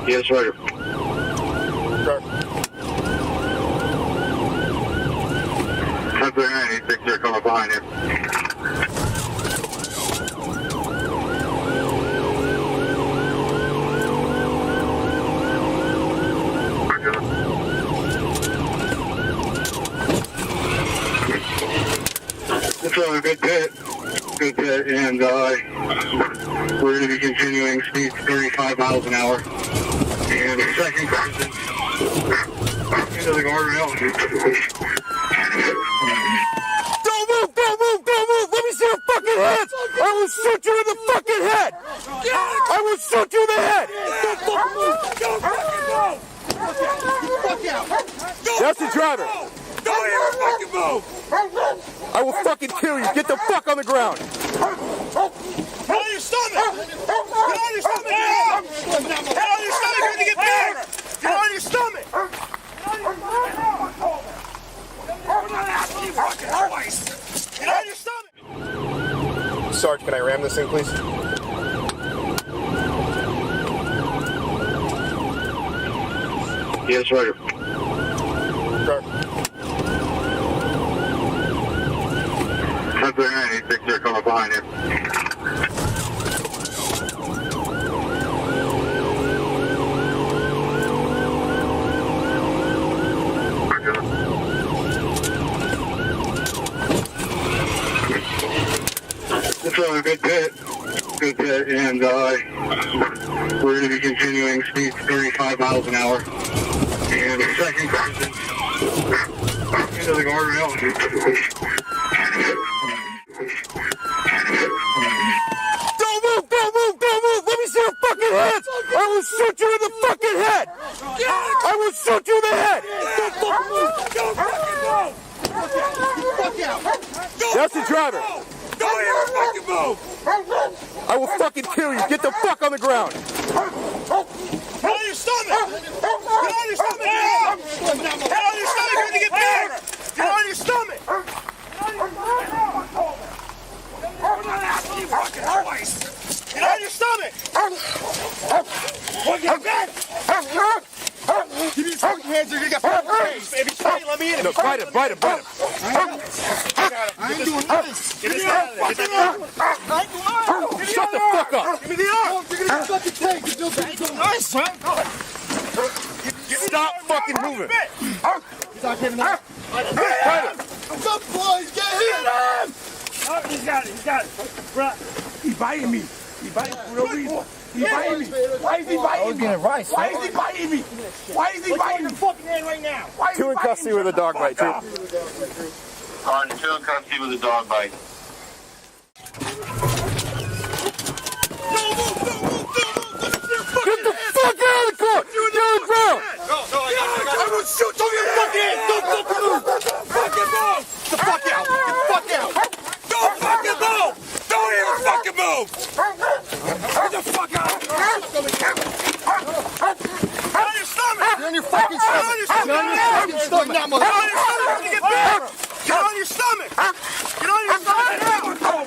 Yes, Roger. Start. 1039, 86, coming behind you. It's a good pit, and we're going to be continuing speed 35 miles an hour. And the second person into the guardrail. Don't move! Don't move! Don't move! Let me see your fucking hands! I will shoot you in the fucking head! I will shoot you in the head! Don't fucking move! Don't fucking move! Fuck out! That's the driver. Don't ever fucking move! I will fucking kill you. Get the fuck on the ground. Get on your stomach! Get on your stomach! Get on your stomach! You're gonna get bigger! Get on your stomach! I'm not asking you fucking twice! Get on your stomach! Sarge, can I ram this thing, please? Yes, Roger. Start. 1039, 86, coming behind you. It's a good pit, and we're going to be continuing speed 35 miles an hour. And the second person into the guardrail. Don't move! Don't move! Don't move! Let me see your fucking hands! I will shoot you in the fucking head! I will shoot you in the head! Don't fucking move! Don't fucking move! Fuck out! That's the driver. Don't ever fucking move! I will fucking kill you. Get the fuck on the ground. Get on your stomach! Get on your stomach! Get on your stomach! You're gonna get bigger! Get on your stomach! I'm not asking you fucking twice! Get on your stomach! Get back! Give me your fucking hands or you're gonna get fucking face! If you can't, let me in! No, bite him, bite him, bite him. I ain't doing this! Get this out of there! Get this out of there! Shut the fuck up. Give me the arm! You're gonna get fucking tanked! You're nice, son! Stop fucking moving. He's not giving up. Bite him. Some boys, get him! Oh, he's got it, Bruh. He's biting me. He's biting me for no reason. He's biting me. Why is he biting me? Why is he biting me? Why is he biting me? Fucking hand right now. Why is he Two in biting custody me? with a dog bite, too. On 2 in custody with a dog bite. Get the fuck out of the car! Get on the ground! I will shoot you in your fucking hand! Don't fucking move! Fucking move! Get the fuck out! Get the fuck out! Don't fucking move! Don't even fucking move! Get the fuck out! Get on your stomach! Get on your fucking Get stomach. on your stomach! Get on your fucking stomach. Get on your stomach! Get bigger! Get on your stomach! Get on your stomach now!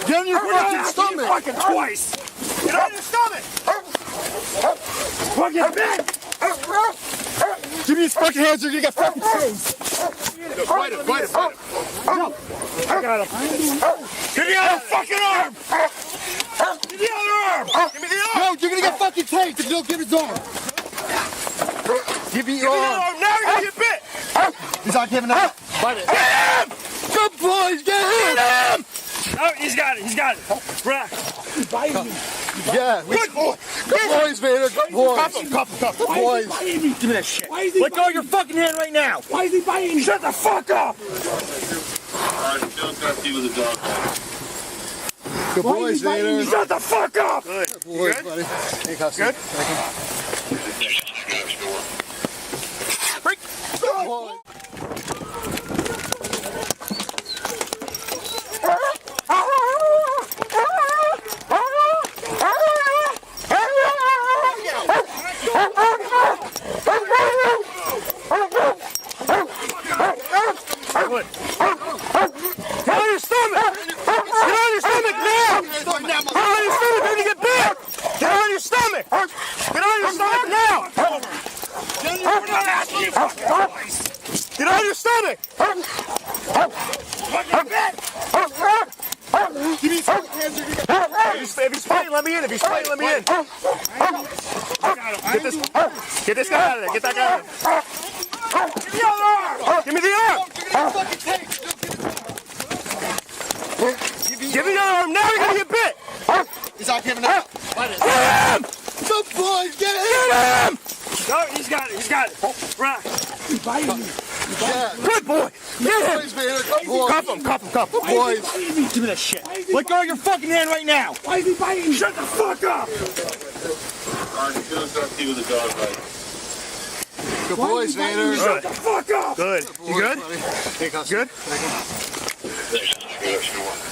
Get on your fucking stomach. Fucking twice! Get on your stomach! Fucking back! Give me his fucking hands or you're gonna get fucking tased. Bite him, bite him, bite him. I got him. Give me the other fucking arm! Give me the other arm! Give me the arm! No, you're gonna get fucking tased if you don't give his arm. Give me your Give me the arm. arm! Now you're gonna get bit! He's not giving up. Bite it. Get him! Good boys, get him. Get him! Oh, he's got it, Bruh. He's biting me. Yeah. Good boy! Good boys, Vader. Good boys. Cuff him. Good boys. Give me that shit. Why is he Let go of your fucking hand right now. Why is he biting me? Shut the fuck up! On 2 in custody with a dog bite. Good boys, Vader. Shut the fuck up! Good boys, buddy. Hey, Custody. Good? Good boys. Good. Get on your stomach! Get on your stomach now! Get on your stomach, you're gonna get bit! Get on your stomach! Get on your stomach If he's fighting, let me in. If he's fighting, let me in. Get this guy out of there. Get that guy out of there. Give me the arm. Give me the arm. Give me the arm. Now you're going to get bit. He's not giving up. Get him. The boys, get him. Get him. No, he's got it. He's got it. Right. He's biting me. Yeah. Good boy. Get him. Boys, man. Boys. Cuff him. Cuff him. Cuff him. Boys. Give me that shit. Let go of your fucking hand right now. Why is he biting me? Shut the fuck up. Good boys, Vader. Good. The fuck up. Good. You good? Take us. Good? Good.